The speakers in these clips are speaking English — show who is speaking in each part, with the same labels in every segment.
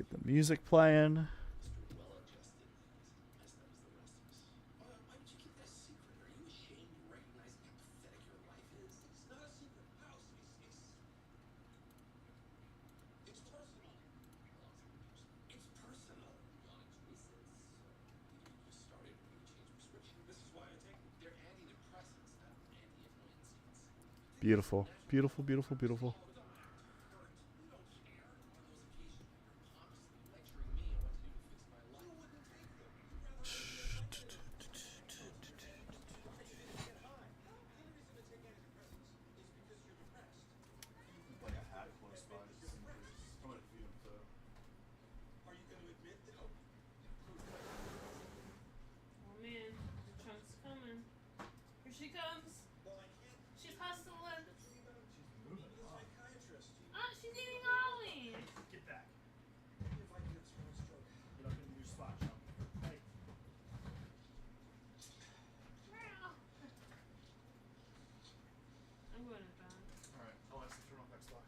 Speaker 1: get the music playing. Beautiful, beautiful, beautiful, beautiful.
Speaker 2: Oh man, the trunk's coming. Here she comes. She's hustling. Ah, she's eating Ollie.
Speaker 3: Get back. Get up into your spot, chum. Hey.
Speaker 2: I'm going to bed.
Speaker 3: Alright, I'll actually turn off Xbox.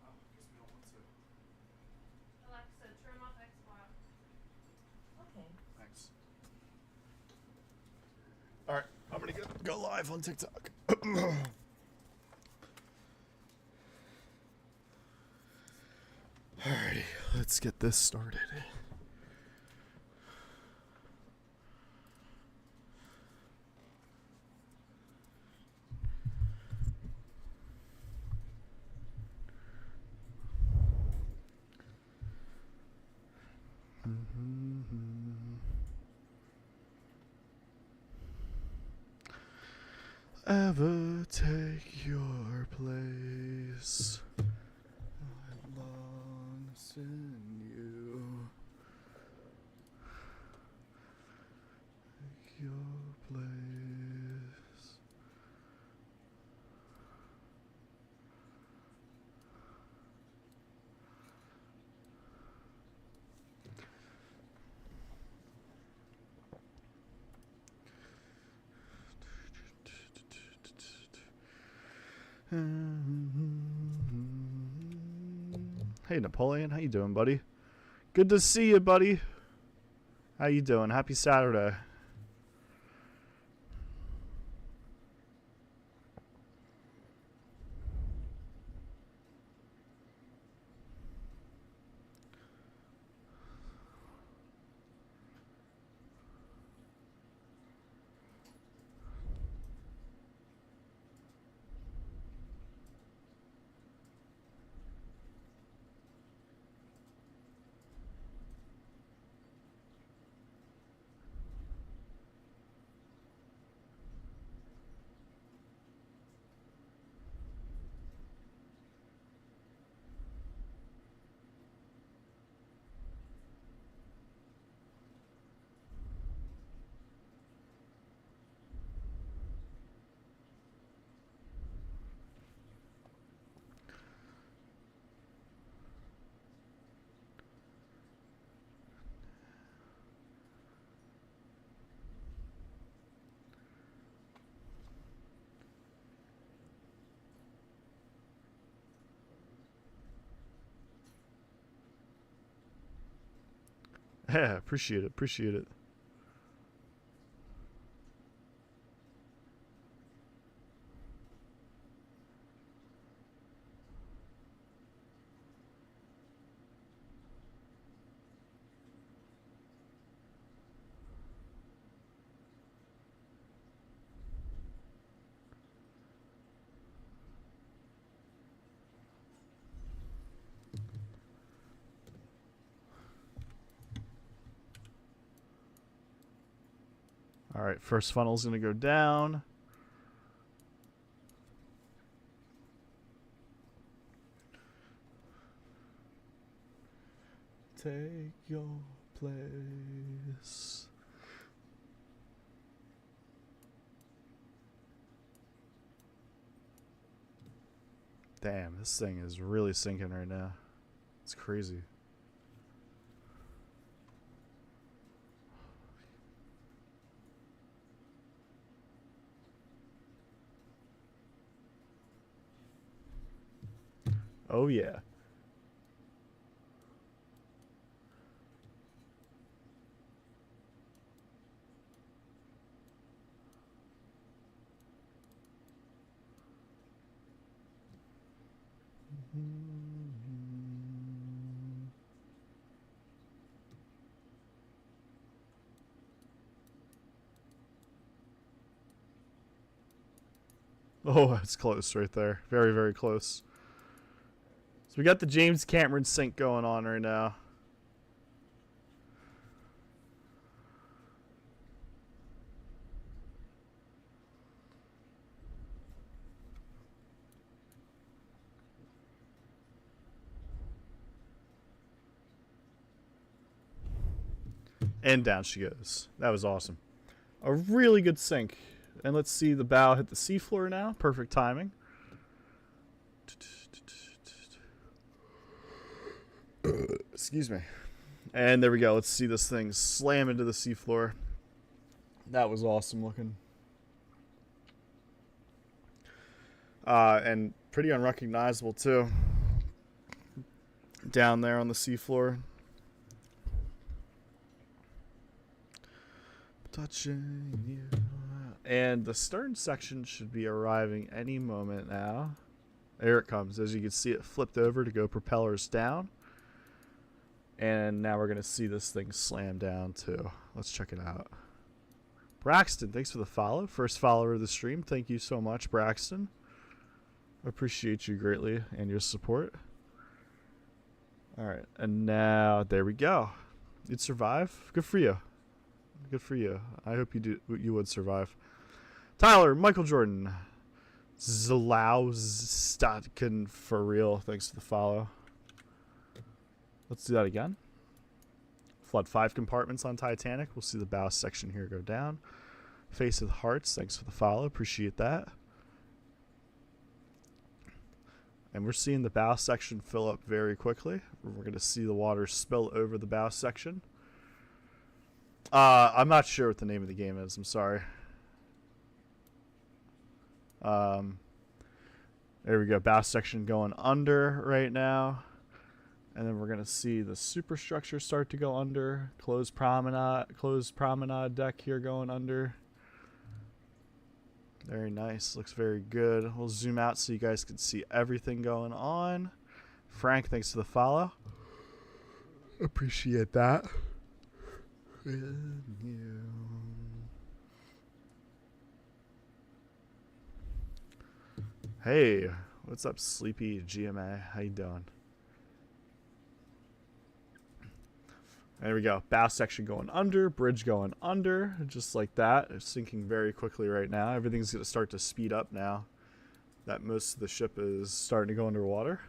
Speaker 3: Oh, guess we don't want to.
Speaker 2: Alexa, turn off Xbox.
Speaker 4: Okay.
Speaker 3: Thanks. Alright, I'm gonna go live on TikTok. Alrighty, let's get this started. Ever take your place? I long in you. Take your place. Hey Napoleon, how you doing, buddy? Good to see you, buddy. How you doing? Happy Saturday. Yeah, appreciate it. Appreciate it. All right, first funnel's going to go down. Take your place. Damn, this thing is really sinking right now. It's crazy. Oh, yeah. Oh, it's close right there. Very, very close. So we got the James Cameron sink going on right now. And down she goes. That was awesome. A really good sink. And let's see the bow hit the seafloor now. Perfect timing. Excuse me. And there we go. Let's see this thing slam into the seafloor. That was awesome looking. And pretty unrecognizable too. Down there on the seafloor. Touching you. And the stern section should be arriving any moment now. There it comes. As you can see, it flipped over to go propellers down. And now we're going to see this thing slam down too. Let's check it out. Braxton, thanks for the follow. First follower of the stream. Thank you so much, Braxton. Appreciate you greatly and your support. All right. And now, there we go. You'd survive. Good for you. Good for you. I hope you would survive. Tyler, Michael Jordan, Zalowstatkin for real. Thanks for the follow. Let's do that again. Flood 5 compartments on Titanic. We'll see the bow section here go down. Face of the Hearts. Thanks for the follow. Appreciate that. And we're seeing the bow section fill up very quickly. We're going to see the water spill over the bow section. I'm not sure what the name of the game is. I'm sorry. There we go. Bow section going under right now. And then we're going to see the superstructure start to go under. Closed promenade deck here going under. Very nice. Looks very good. We'll zoom out so you guys can see everything going on. Frank, thanks for the follow. Appreciate that. Hey, what's up, Sleepy GMA? How you doing? There we go. Bow section going under, bridge going under, just like that. It's sinking very quickly right now. Everything's going to start to speed up now that most of the ship is starting to go underwater.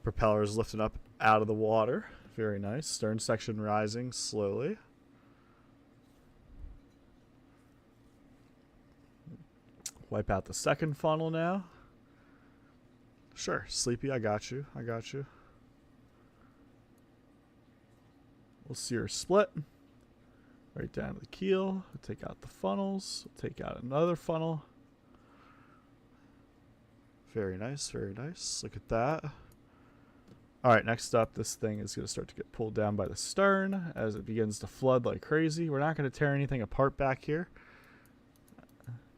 Speaker 3: Propellers lifting up out of the water. Very nice. Stern section rising slowly. Wipe out the second funnel now. Sure, Sleepy, I got you. I got you. We'll see her split. Right down to the keel. We'll take out the funnels. We'll take out another funnel. Very nice, very nice. Look at that. Alright, next up, this thing is going to start to get pulled down by the stern as it begins to flood like crazy. We're not going to tear anything apart back here.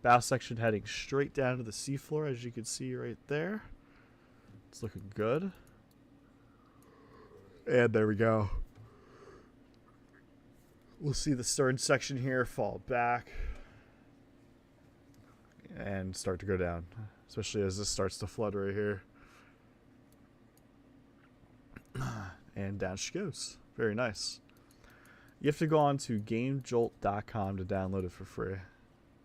Speaker 3: Bow section heading straight down to the seafloor, as you can see right there. It's looking good. And there we go. We'll see the stern section here fall back and start to go down, especially as this starts to flood right here. And down she goes. Very nice. You have to go on to GameJolt.com to download it for free.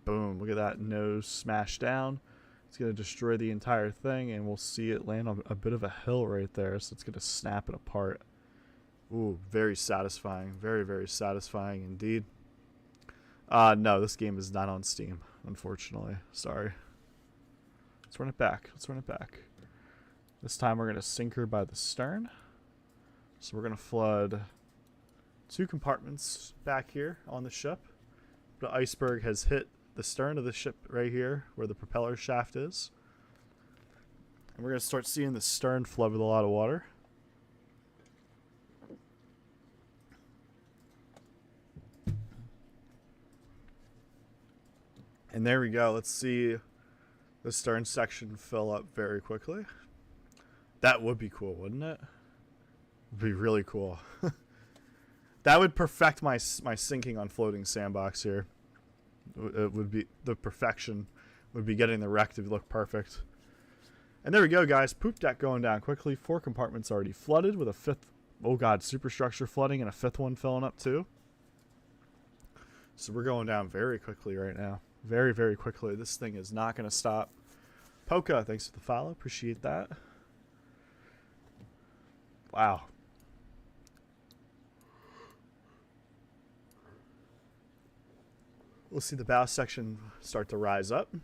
Speaker 3: Boom. Look at that nose smash down. It's going to destroy the entire thing, and we'll see it land on a bit of a hill right there, so it's going to snap it apart. Ooh, very satisfying. Very, very satisfying indeed. No, this game is not on Steam, unfortunately. Sorry. Let's run it back. Let's run it back. This time we're going to sink her by the stern. So we're going to flood 2 compartments back here on the ship. The iceberg has hit the stern of the ship right here where the propeller shaft is. And we're going to start seeing the stern flood with a lot of water. And there we go. Let's see the stern section fill up very quickly. That would be cool, wouldn't it? Would be really cool. That would perfect my sinking on floating sandbox here. It would be the perfection. Would be getting the wreck to look perfect. And there we go, guys. Poop deck going down quickly. 4 compartments already flooded with a 5th. Oh god, superstructure flooding and a 5th one filling up too. So we're going down very quickly right now. Very, very quickly. This thing is not going to stop. Polka, thanks for the follow. Appreciate that. Wow. We'll see the bow section start to rise up.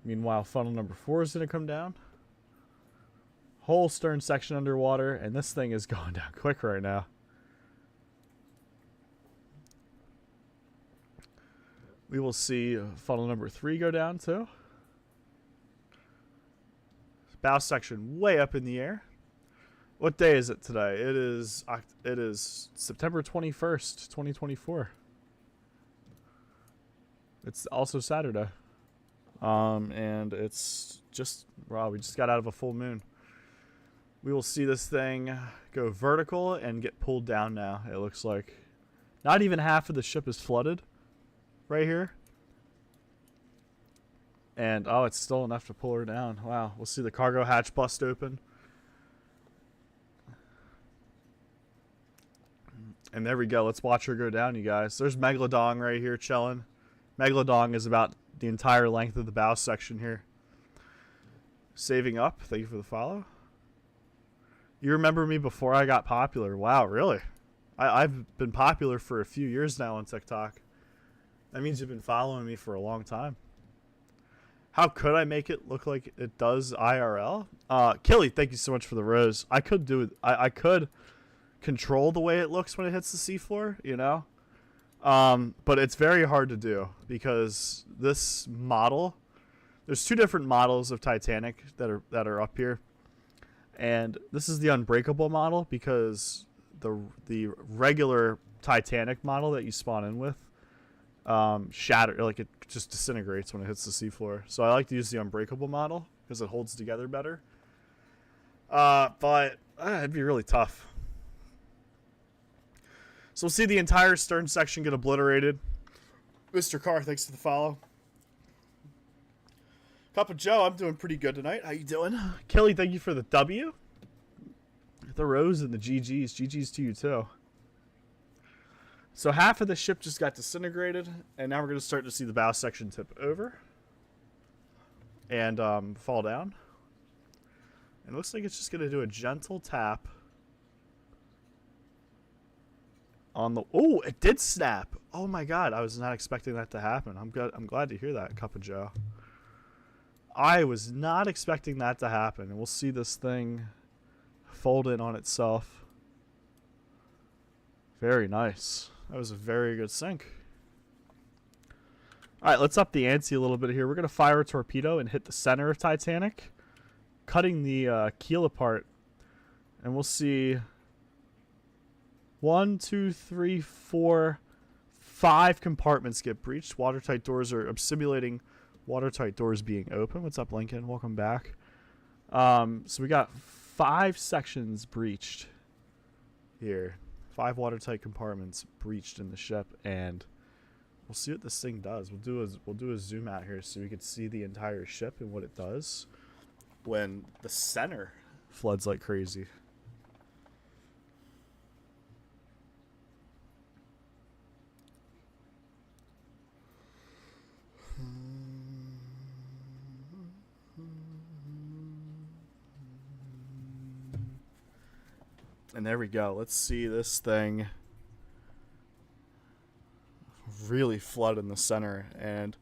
Speaker 3: Meanwhile, funnel number 4 is going to come down. Whole stern section underwater, and this thing is going down quick right now. We will see funnel number 3 go down too. Bow section way up in the air. What day is it today? It is September 21st, 2024. It's also Saturday. And it's just, wow, we just got out of a full moon. We will see this thing go vertical and get pulled down now, it looks like. Not even half of the ship is flooded right here. And, oh, it's still enough to pull her down. Wow, we'll see the cargo hatch bust open. And there we go. Let's watch her go down, you guys. There's Megalodon right here chilling. Megalodon is about the entire length of the bow section here. Saving up. Thank you for the follow. You remember me before I got popular. Wow, really? I've been popular for a few years now on TikTok. That means you've been following me for a long time. How could I make it look like it does IRL? Killy, thank you so much for the rose. I could do it. I could control the way it looks when it hits the seafloor, you know? But it's very hard to do because this model, there's 2 different models of Titanic that are up here. And this is the unbreakable model because the regular Titanic model that you spawn in with like it just disintegrates when it hits the seafloor. So I like to use the unbreakable model because it holds together better. But it'd be really tough. So we'll see the entire stern section get obliterated. Mr. Carr, thanks for the follow. Cup of Joe, I'm doing pretty good tonight. How you doing? Kelly, thank you for the W. The rose and the GGs. GGs to you too. So half of the ship just got disintegrated, and now we're going to start to see the bow section tip over and fall down. And it looks like it's just going to do a gentle tap on the... Oh, it did snap. Oh my god, I was not expecting that to happen. I'm glad to hear that, Cup of Joe. I was not expecting that to happen, and we'll see this thing fold in on itself. Very nice. That was a very good sink. Alright, let's up the ante a little bit here. We're going to fire a torpedo and hit the center of Titanic, cutting the keel apart. And we'll see 1, 2, 3, 4, 5 compartments get breached. Watertight doors are... I'm simulating watertight doors being open. What's up, Lincoln? Welcome back. So we got 5 sections breached here. 5 watertight compartments breached in the ship, and we'll see what this thing does. We'll do a zoom out here so we can see the entire ship and what it does when the center floods like crazy. And there we go. Let's see this thing really flood in the center. And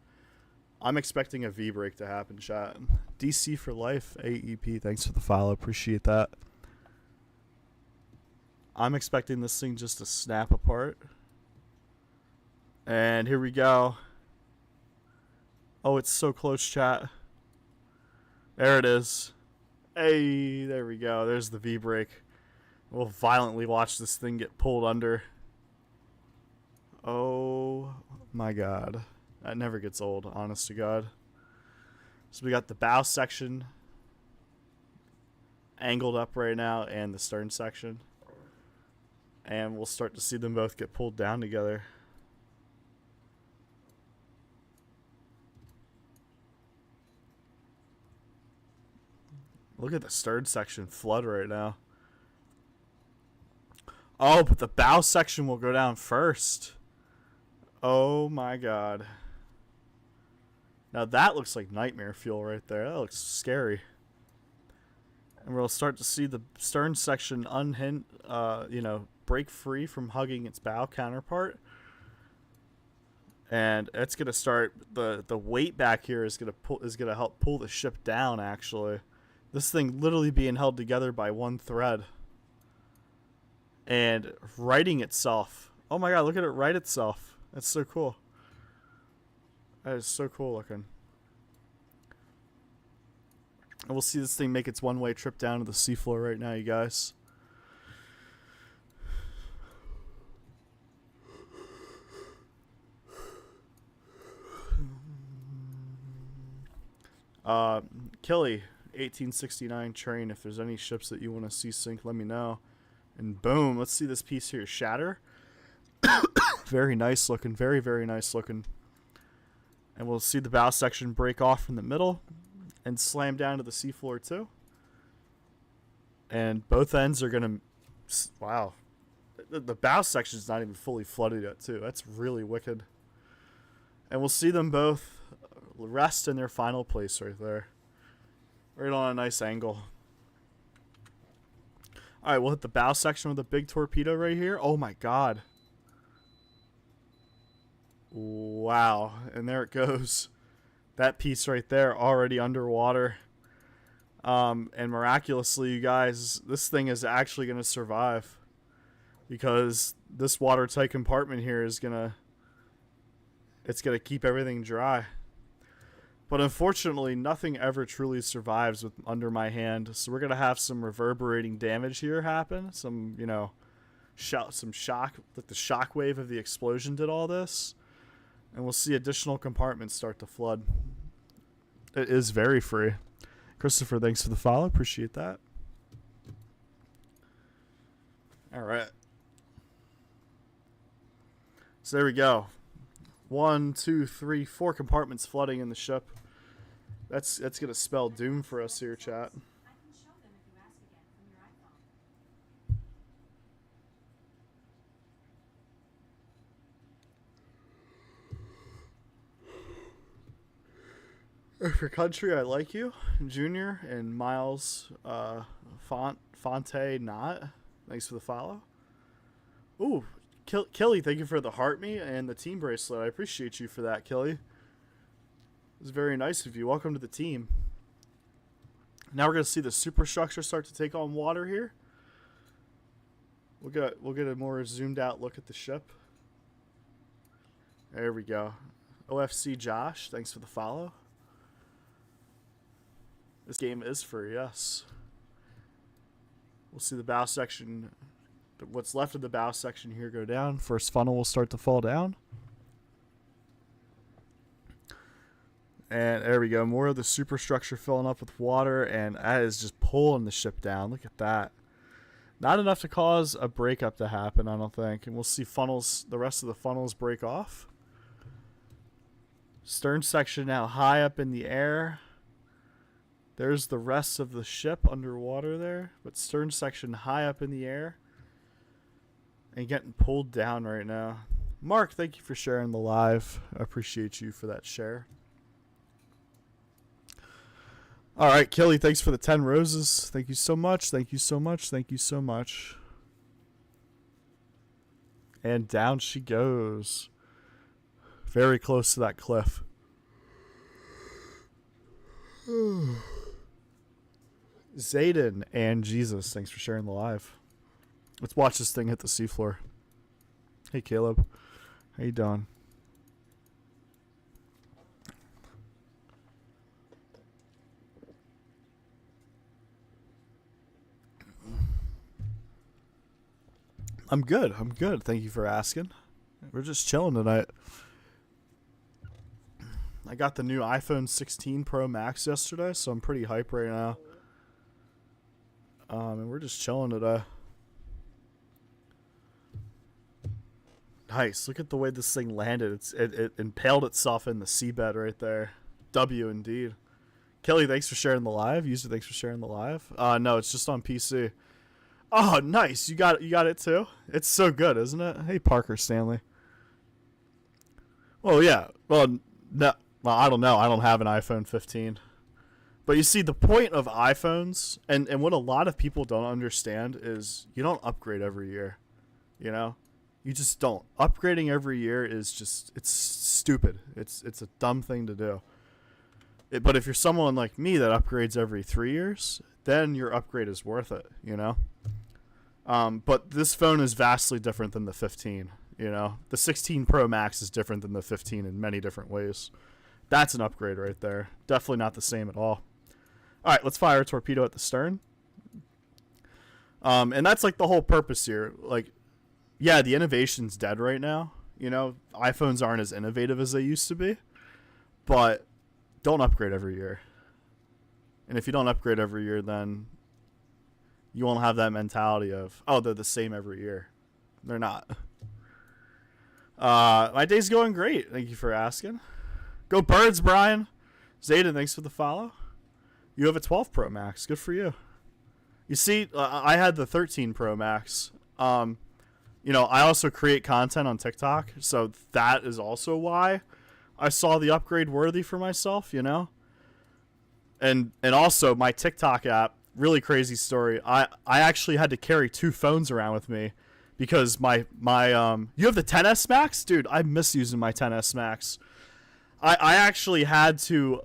Speaker 3: I'm expecting a V-break to happen, chat. DC for life, AEP. Thanks for the follow. Appreciate that. I'm expecting this thing just to snap apart. And here we go. Oh, it's so close, chat. There it is. Hey, there we go. There's the V-brake. We'll violently watch this thing get pulled under. Oh my god. That never gets old, honest to God. So we got the bow section angled up right now and the stern section. And we'll start to see them both get pulled down together. Look at the stern section flood right now. Oh, but the bow section will go down first. Oh my god. Now that looks like nightmare fuel right there. That looks scary. And we'll start to see the stern section break free from hugging its bow counterpart. And it's gonna start the weight back here is gonna help pull the ship down actually. This thing literally being held together by one thread. And righting itself. Oh my god, look at it right itself. That's so cool. That is so cool looking. And we'll see this thing make its one-way trip down to the seafloor right now, you guys. Killy, 1869 train. If there's any ships that you want to see sink, let me know. And boom, let's see this piece here shatter. Very nice looking, very, very nice looking. And we'll see the bow section break off from the middle and slam down to the seafloor too. And both ends are going to... Wow. The bow section is not even fully flooded yet too. That's really wicked. And we'll see them both rest in their final place right there. Right on a nice angle. Alright, we'll hit the bow section with a big torpedo right here. Oh my god. Wow. And there it goes. That piece right there already underwater. And miraculously, you guys, this thing is actually going to survive. Because this watertight compartment here is going to... It's going to keep everything dry. But unfortunately, nothing ever truly survives with under my hand. So we're going to have some reverberating damage here happen. Some, you know, some shock, like the shock wave of the explosion did all this. And we'll see additional compartments start to flood. It is very free. Christopher, thanks for the follow. Appreciate that. All right. So there we go. 1, 2, 3, 4 compartments flooding in the ship. That's gonna spell doom for us here, chat.
Speaker 4: I can show them if you ask again from your iPhone.
Speaker 3: For country, I like you, Junior and Miles Fonte not. Thanks for the follow. Ooh, Killy, thank you for the heart me and the team bracelet. I appreciate you for that, Killy. It was very nice of you. Welcome to the team. Now we're gonna see the superstructure start to take on water here. We'll get a more zoomed out look at the ship. There we go. OFC Josh, thanks for the follow. This game is free, yes. We'll see the bow section, what's left of the bow section here go down. First funnel will start to fall down. And there we go. More of the superstructure filling up with water, and that is just pulling the ship down. Look at that. Not enough to cause a breakup to happen, I don't think. And we'll see funnels, the rest of the funnels break off. Stern section now high up in the air. There's the rest of the ship underwater there, but stern section high up in the air and getting pulled down right now. Mark, thank you for sharing the live. I appreciate you for that share. All right, Kelly, thanks for the 10 roses. Thank you so much. Thank you so much. Thank you so much. And down she goes. Very close to that cliff. Zayden and Jesus, thanks for sharing the live. Let's watch this thing hit the seafloor. Hey, Caleb. How you doing? I'm good. I'm good. Thank you for asking. We're just chilling tonight. I got the new iPhone 16 Pro Max yesterday, so I'm pretty hype right now. And we're just chilling today. Nice. Look at the way this thing landed. It impaled itself in the seabed right there. W indeed. Kelly, thanks for sharing the live. User, thanks for sharing the live. No, it's just on PC. Oh, nice. You got it too? It's so good, isn't it? Hey, Parker Stanley. Well, yeah. Well, no. Well, I don't know. I don't have an iPhone 15. But you see, the point of iPhones, and what a lot of people don't understand is you don't upgrade every year. You know? You just don't. Upgrading every year is just, it's stupid. It's a dumb thing to do. But if you're someone like me that upgrades every 3 years, then your upgrade is worth it, you know? But this phone is vastly different than the 15, you know? The 16 Pro Max is different than the 15 in many different ways. That's an upgrade right there. Definitely not the same at all. All right, let's fire a torpedo at the stern. And that's like the whole purpose here. Like, yeah, the innovation's dead right now. You know, iPhones aren't as innovative as they used to be. But don't upgrade every year. And if you don't upgrade every year, then you won't have that mentality of, oh, they're the same every year. They're not. My day's going great. Thank you for asking. Go Birds, Brian. Zayden, thanks for the follow. You have a 12 Pro Max. Good for you. You see, I had the 13 Pro Max. You know, I also create content on TikTok, so that is also why I saw the upgrade worthy for myself, you know? And also my TikTok app, really crazy story. I actually had to carry 2 phones around with me because my you have the 10s Max? Dude, I miss using my 10s Max. I actually had to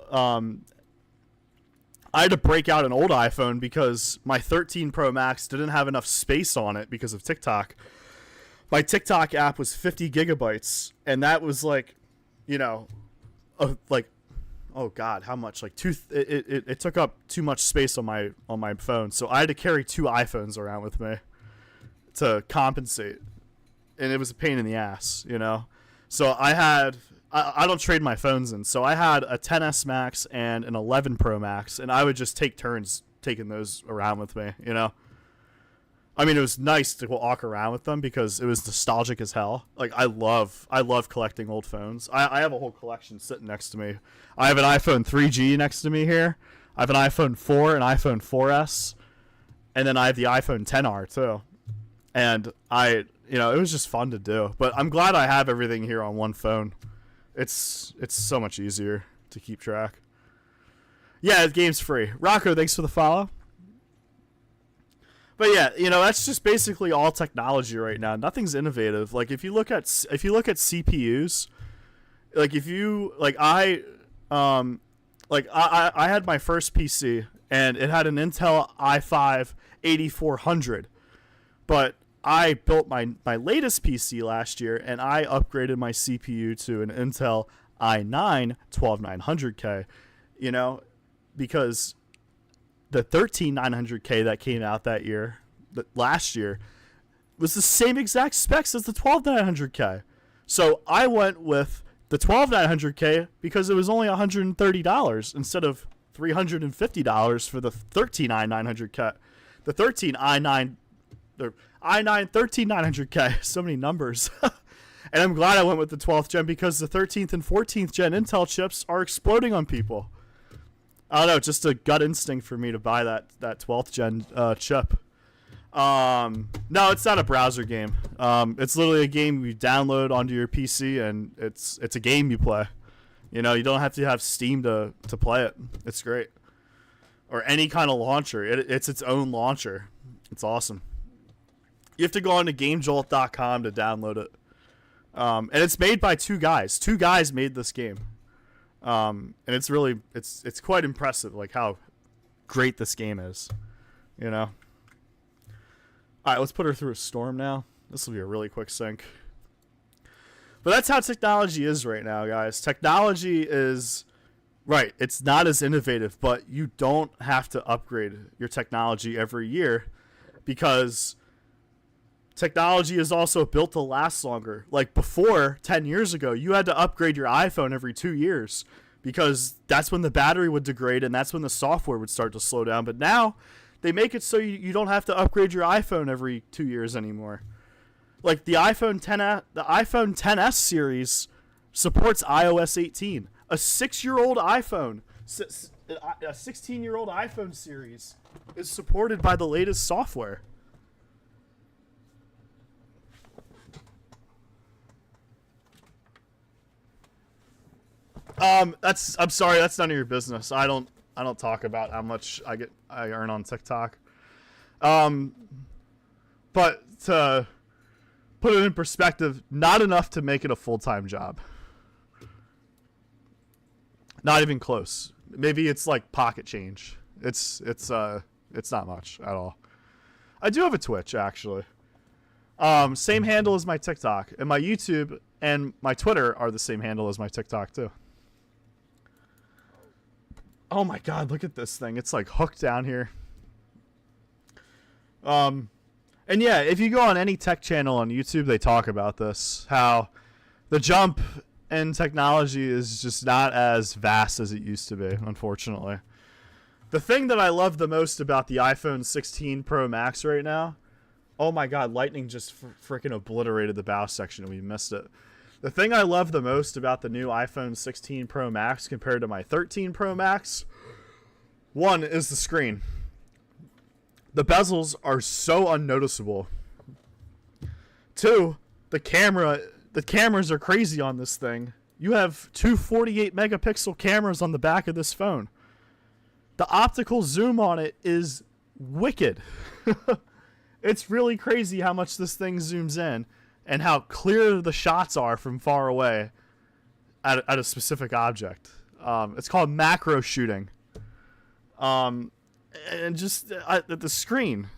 Speaker 3: break out an old iPhone because my 13 Pro Max didn't have enough space on it because of TikTok. My TikTok app was 50 gigabytes, and that was like, you know, like, oh god, how much? Like it took up too much space on my phone, so I had to carry 2 iPhones around with me to compensate, and it was a pain in the ass, you know. So I don't trade my phones in, so I had a 10s Max and an 11 Pro Max, and I would just take turns taking those around with me, you know. I mean, it was nice to walk around with them because it was nostalgic as hell. Like, I love collecting old phones. I have a whole collection sitting next to me. I have an iPhone 3G next to me here. I have an iPhone 4, an iPhone 4S, and then I have the iPhone 10R too. And you know, it was just fun to do. But I'm glad I have everything here on one phone. It's so much easier to keep track. Yeah, the game's free. Rocco, thanks for the follow. But yeah, you know, that's just basically all technology right now. Nothing's innovative. Like if you look at CPUs, like I had my first PC and it had an Intel i5 8400. But I built my latest PC last year and I upgraded my CPU to an Intel i9 12900K, you know, because the 13900K that came out last year, was the same exact specs as the 12900K. So I went with the 12900K because it was only $130 instead of $350 for the 13900K. The 13900K. So many numbers. And I'm glad I went with the 12th gen because the 13th and 14th gen Intel chips are exploding on people. I don't know, just a gut instinct for me to buy that 12th gen chip. No, it's not a browser game. It's literally a game you download onto your PC, and it's a game you play. You know, you don't have to have Steam to play it. It's great. Or any kind of launcher. It's its own launcher. It's awesome. You have to go on to GameJolt.com to download it. And it's made by 2 guys. 2 guys made this game. And it's really, it's quite impressive, like how great this game is, you know. All right, let's put her through a storm now. This will be a really quick sync. But that's how technology is right now, guys. Technology is, right, it's not as innovative, but you don't have to upgrade your technology every year because technology is also built to last longer. Like before, 10 years ago, you had to upgrade your iPhone every 2 years because that's when the battery would degrade and that's when the software would start to slow down. But now they make it so you don't have to upgrade your iPhone every 2 years anymore. Like the iPhone XS series supports iOS 18. A 6-year-old iPhone, a 16-year-old iPhone series is supported by the latest software. I'm sorry, that's none of your business. I don't talk about how much I earn on TikTok. But to put it in perspective, not enough to make it a full-time job. Not even close. Maybe it's like pocket change. It's not much at all. I do have a Twitch actually. Same handle as my TikTok, and my YouTube and my Twitter are the same handle as my TikTok too. Oh my god, look at this thing. It's like hooked down here. And yeah, if you go on any tech channel on YouTube, they talk about this. How the jump in technology is just not as vast as it used to be, unfortunately. The thing that I love the most about the iPhone 16 Pro Max right now, oh my god, lightning just freaking obliterated the bow section and we missed it. The thing I love the most about the new iPhone 16 Pro Max compared to my 13 Pro Max, one is the screen. The bezels are so unnoticeable. Two, the cameras are crazy on this thing. You have two 48 megapixel cameras on the back of this phone. The optical zoom on it is wicked. It's really crazy how much this thing zooms in and how clear the shots are from far away at a specific object. It's called macro shooting. And just the screen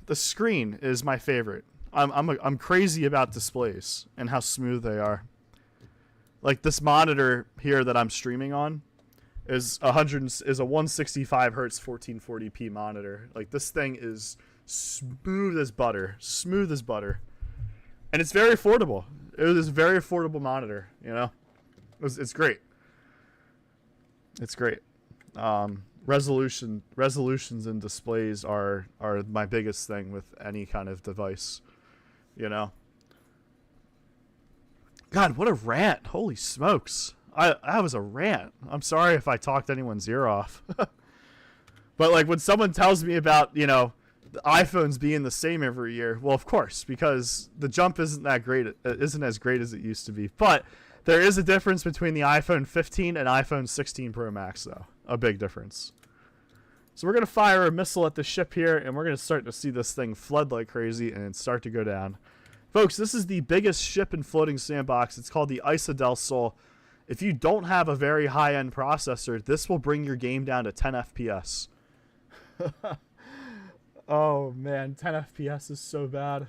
Speaker 3: is my favorite. I'm crazy about displays and how smooth they are. Like this monitor here that I'm streaming on is a 165 hertz 1440p monitor. Like this thing is smooth as butter, and it's very affordable. It is a very affordable monitor. You know, it's great. It's great. Resolutions and displays are my biggest thing with any kind of device. You know. God, what a rant! Holy smokes! That was a rant. I'm sorry if I talked anyone's ear off. But like when someone tells me about, you know, the iPhones being the same every year, well, of course, because the jump isn't that great. It isn't as great as it used to be. But there is a difference between the iPhone 15 and iPhone 16 Pro Max, though. A big difference. So we're going to fire a missile at the ship here, and we're going to start to see this thing flood like crazy and start to go down. Folks, this is the biggest ship in floating sandbox. It's called the Isa del Sol. If you don't have a very high-end processor, this will bring your game down to 10 FPS. Oh, man, 10 FPS is so bad.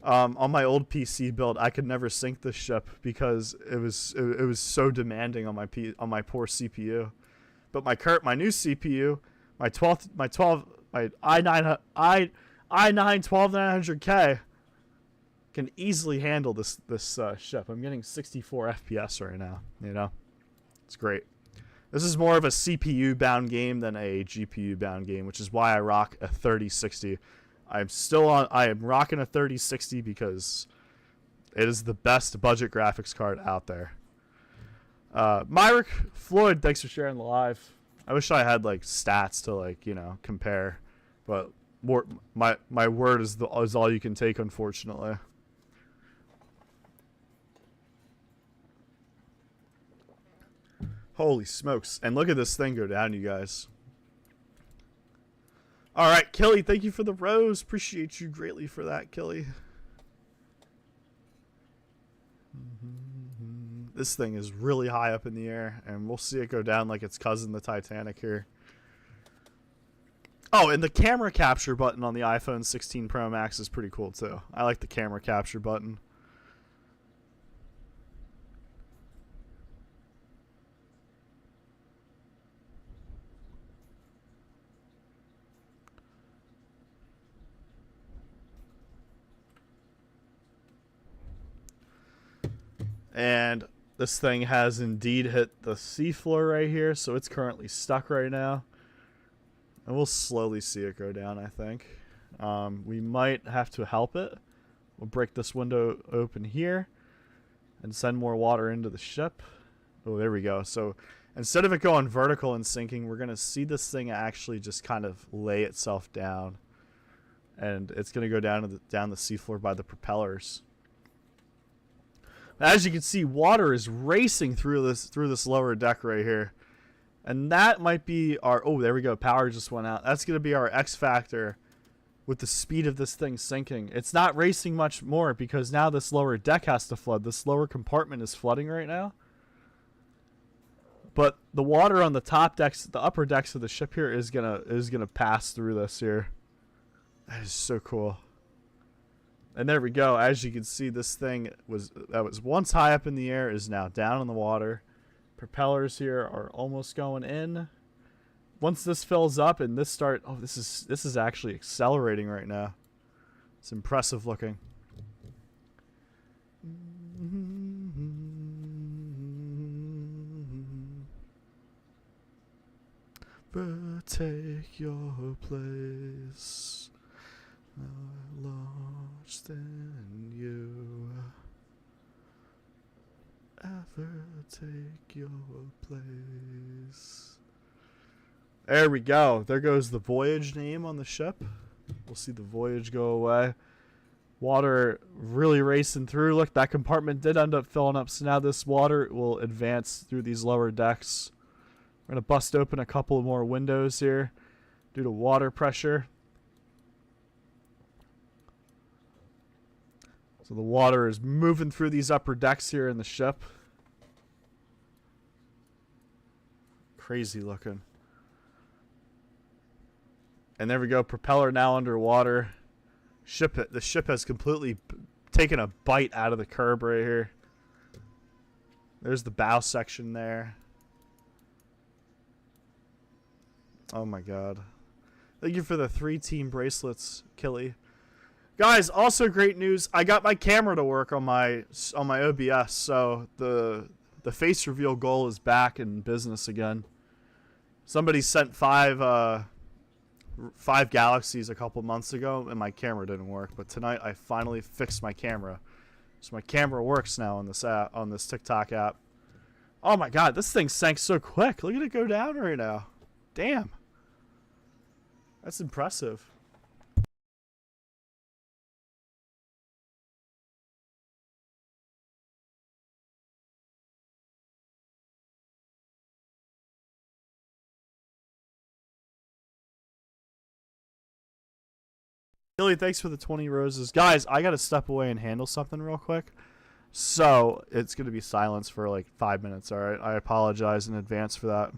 Speaker 3: On my old PC build, I could never sync this ship because it was so demanding on my poor CPU. But my new CPU, my i9 12900K can easily handle this ship. I'm getting 64 FPS right now. You know, it's great. This is more of a CPU bound game than a GPU bound game, which is why I rock a 3060. I am rocking a 3060 because it is the best budget graphics card out there. Myrick Floyd, thanks for sharing the live. I wish I had like stats to like, you know, compare, but my word is all you can take, unfortunately. Holy smokes. And look at this thing go down, you guys. All right, Kelly, thank you for the rose. Appreciate you greatly for that, Kelly. This thing is really high up in the air, and we'll see it go down like its cousin, the Titanic, here. Oh, and the camera capture button on the iPhone 16 Pro Max is pretty cool, too. I like the camera capture button. And this thing has indeed hit the seafloor right here, so it's currently stuck right now. And we'll slowly see it go down, I think. We might have to help it. We'll break this window open here and send more water into the ship. Oh, there we go. So instead of it going vertical and sinking, we're going to see this thing actually just kind of lay itself down. And it's going to go down to down the seafloor by the propellers. As you can see, water is racing through this lower deck right here. And that might be our... Oh, there we go. Power just went out. That's going to be our X factor with the speed of this thing sinking. It's not racing much more because now this lower deck has to flood. This lower compartment is flooding right now. But the water on the top decks, the upper decks of the ship here is gonna pass through this here. That is so cool. And there we go. As you can see, this thing that was once high up in the air is now down in the water. Propellers here are almost going in. Once this fills up and this start, oh, this is actually accelerating right now. It's impressive looking. But take your place. I lost in you. Ever take your place. There we go. There goes the voyage name on the ship. We'll see the voyage go away. Water really racing through. Look, that compartment did end up filling up. So now this water will advance through these lower decks. We're going to bust open a couple more windows here due to water pressure. So the water is moving through these upper decks here in the ship. Crazy looking. And there we go. Propeller now underwater. The ship has completely taken a bite out of the curb right here. There's the bow section there. Oh my god. Thank you for the 3 team bracelets, Killy. Guys, also great news. I got my camera to work on my OBS, so the face reveal goal is back in business again. Somebody sent 5 galaxies a couple months ago, and my camera didn't work. But tonight I finally fixed my camera, so my camera works now on this app, on this TikTok app. Oh my god, this thing sank so quick. Look at it go down right now. Damn, that's impressive. Billy, thanks for the 20 roses. Guys, I got to step away and handle something real quick. So, it's going to be silence for like 5 minutes, alright? I apologize in advance for that.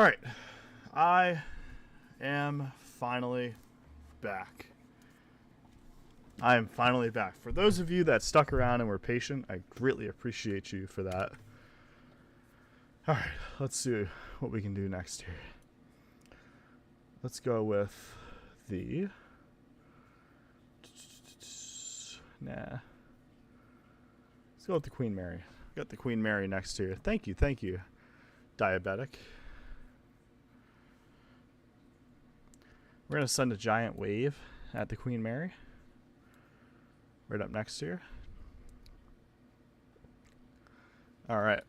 Speaker 3: All right. I am finally back. I am finally back. For those of you that stuck around and were patient, I greatly appreciate you for that. All right, let's see what we can do next here. Let's go with the... Nah. Let's go with the Queen Mary. Got the Queen Mary next here. Thank you, Diabetic. We're going to send a giant wave at the Queen Mary. Right up next here. Alright.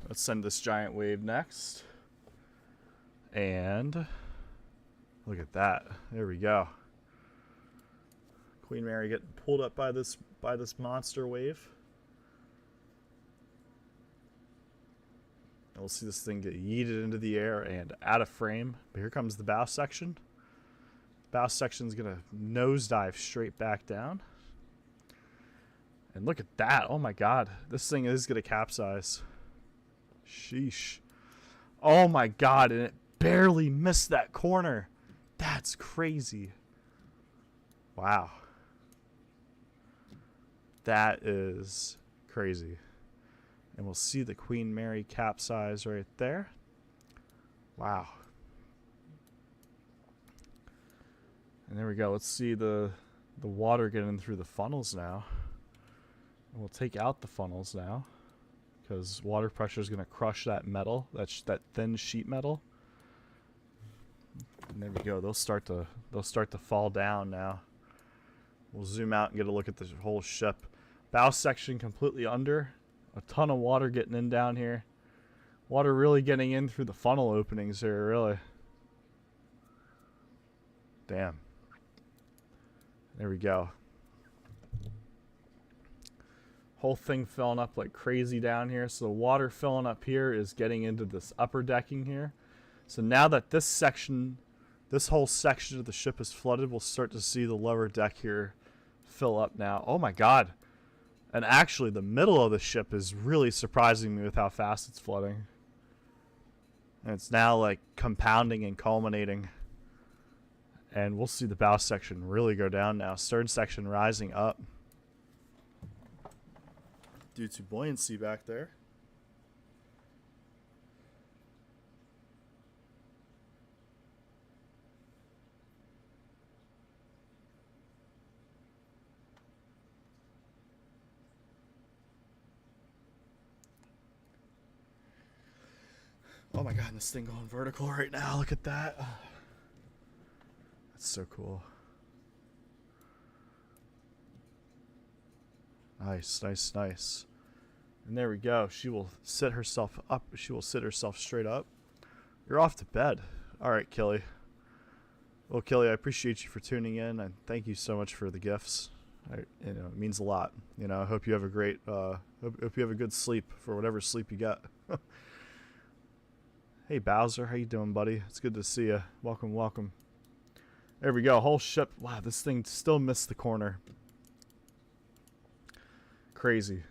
Speaker 3: Let's send this giant wave next. And look at that. There we go. Queen Mary getting pulled up by this monster wave. And we'll see this thing get yeeted into the air and out of frame. But here comes the bow section. Bow section's gonna nosedive straight back down. And look at that. Oh my god. This thing is gonna capsize. Sheesh. Oh my god, and it barely missed that corner. That's crazy. Wow. That is crazy. And we'll see the Queen Mary capsize right there. Wow. And there we go. Let's see the water getting through the funnels now. And we'll take out the funnels now, because water pressure is going to crush that metal, that thin sheet metal. And there we go. They'll start to fall down now. We'll zoom out and get a look at the whole ship. Bow section completely under. A ton of water getting in down here. Water really getting in through the funnel openings here, really. Damn. There we go. Whole thing filling up like crazy down here. So the water filling up here is getting into this upper decking here. So now that this whole section of the ship is flooded, we'll start to see the lower deck here fill up now. Oh my god. And actually the middle of the ship is really surprising me with how fast it's flooding. And it's now like compounding and culminating. And we'll see the bow section really go down now. Stern section rising up due to buoyancy back there. Oh my god, this thing going vertical right now. Look at that. That's so cool. Nice, nice, nice. And there we go. She will sit herself up. She will sit herself straight up. You're off to bed. All right, Kelly. Well, Kelly, I appreciate you for tuning in, and thank you so much for the gifts. It means a lot. I hope you have a great, hope you have a good sleep for whatever sleep you got. Hey, Bowser, how you doing, buddy? It's good to see you. Welcome, welcome. There we go. Whole ship. Wow, this thing still missed the corner. Crazy.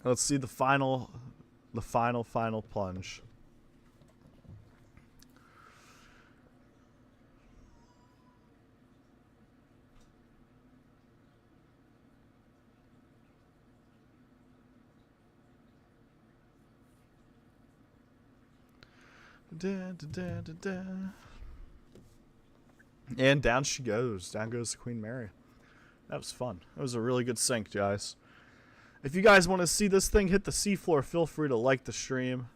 Speaker 3: Let's see the final plunge. Da, da, da, da, da. And down she goes. Down goes the Queen Mary. That was fun. That was a really good sink, guys. If you guys want to see this thing hit the seafloor, feel free to like the stream.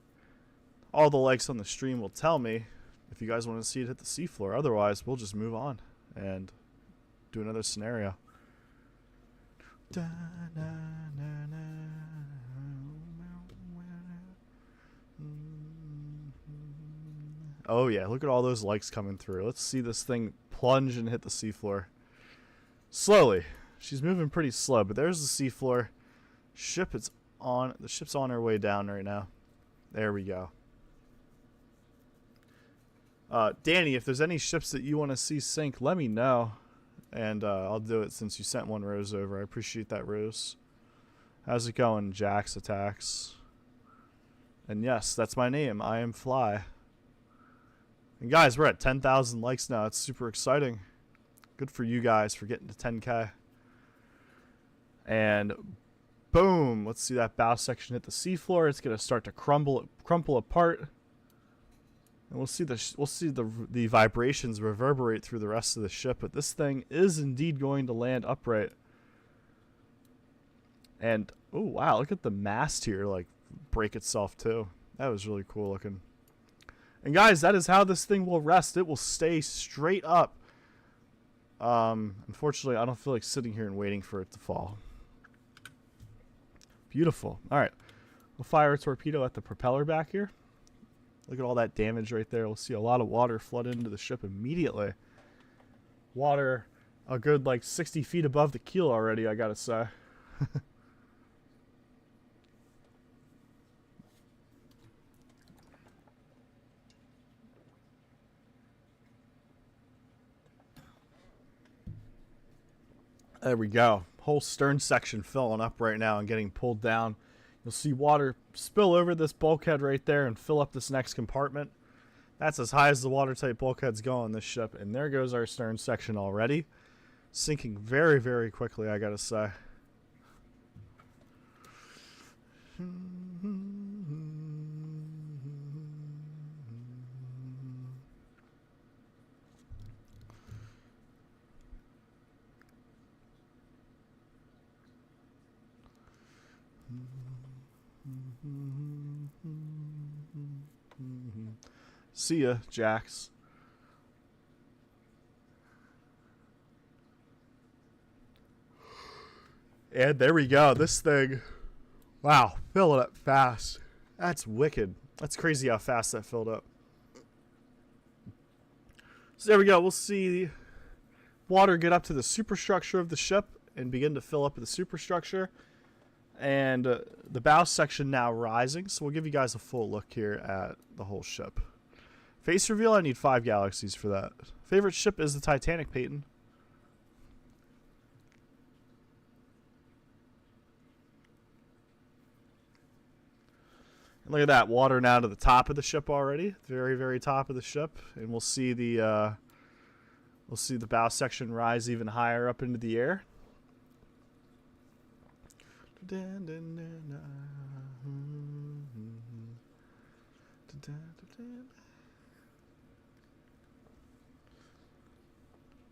Speaker 3: All the likes on the stream will tell me if you guys want to see it hit the seafloor. Otherwise, we'll just move on and do another scenario. Da, na, na, na. Oh yeah, look at all those likes coming through. Let's see this thing plunge and hit the seafloor. Slowly. She's moving pretty slow, but there's the seafloor. The ship's on her way down right now. There we go. Danny, if there's any ships that you want to see sink, let me know. And I'll do it since you sent one Rose over. I appreciate that, Rose. How's it going, Jax Attacks? And yes, that's my name. I am Fly. And guys, we're at 10,000 likes now. It's super exciting. Good for you guys for getting to 10K. And boom, let's see that bow section hit the seafloor. It's going to start to crumple apart. And we'll see the vibrations reverberate through the rest of the ship, but this thing is indeed going to land upright. And oh wow, look at the mast here like break itself too. That was really cool looking. And guys, that is how this thing will rest. It will stay straight up. Unfortunately, I don't feel like sitting here and waiting for it to fall. Beautiful. All right, we'll fire a torpedo at the propeller back here. Look at all that damage right there. We'll see a lot of water flood into the ship immediately. Water a good like 60 feet above the keel already, I gotta say. There we go. Whole stern section filling up right now and getting pulled down. You'll see water spill over this bulkhead right there and fill up this next compartment. That's as high as the watertight bulkheads go on this ship. And there goes our stern section already. Sinking very, very quickly, I gotta say. See ya, Jax. And there we go. This thing, wow, filling up fast. That's wicked. That's crazy how fast that filled up. So there we go. We'll see water get up to the superstructure of the ship and begin to fill up the superstructure. And the bow section now rising. So we'll give you guys a full look here at the whole ship. Face reveal, I need 5 galaxies for that. Favorite ship is the Titanic, Peyton. And look at that, water now to the top of the ship already. Very, very top of the ship. And we'll see the bow section rise even higher up into the air.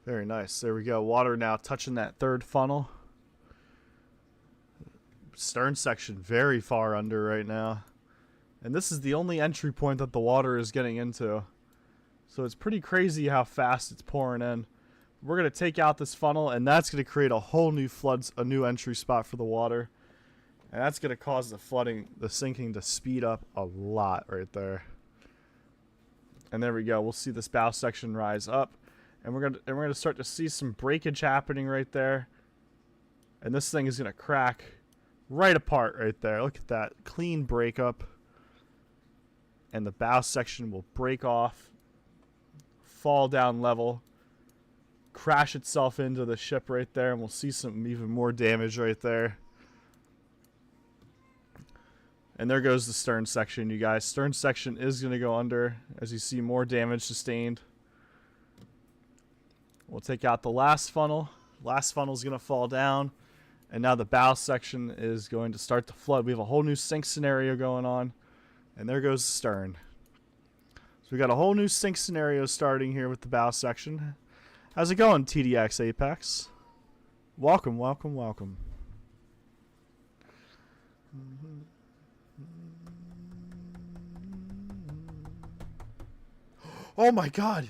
Speaker 3: Very nice. There we go. Water now touching that third funnel. Stern section very far under right now. And this is the only entry point that the water is getting into. So it's pretty crazy how fast it's pouring in. We're going to take out this funnel, and that's going to create a whole new a new entry spot for the water. And that's going to cause the sinking to speed up a lot right there. And there we go. We'll see this bow section rise up. And we're gonna start to see some breakage happening right there. And this thing is gonna crack right apart right there. Look at that clean breakup. And the bow section will break off, fall down level, crash itself into the ship right there, and we'll see some even more damage right there. And there goes the stern section, you guys. Stern section is gonna go under as you see more damage sustained. We'll take out the last funnel. Last funnel is going to fall down. And now the bow section is going to start to flood. We have a whole new sink scenario going on. And there goes the stern. So we got a whole new sink scenario starting here with the bow section. How's it going, TDX Apex? Welcome, welcome, welcome. Oh my god!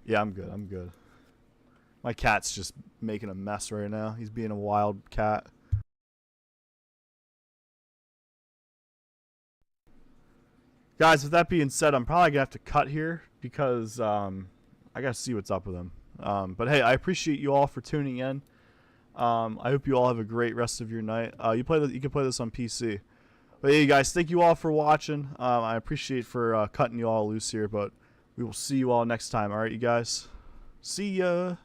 Speaker 3: Yeah, I'm good. I'm good. My cat's just making a mess right now. He's being a wild cat. Guys, with that being said, I'm probably going to have to cut here because I got to see what's up with him. But hey, I appreciate you all for tuning in. I hope you all have a great rest of your night. You can play this on PC. But hey, guys, thank you all for watching. I appreciate for cutting you all loose here, but we will see you all next time. All right, you guys. See ya.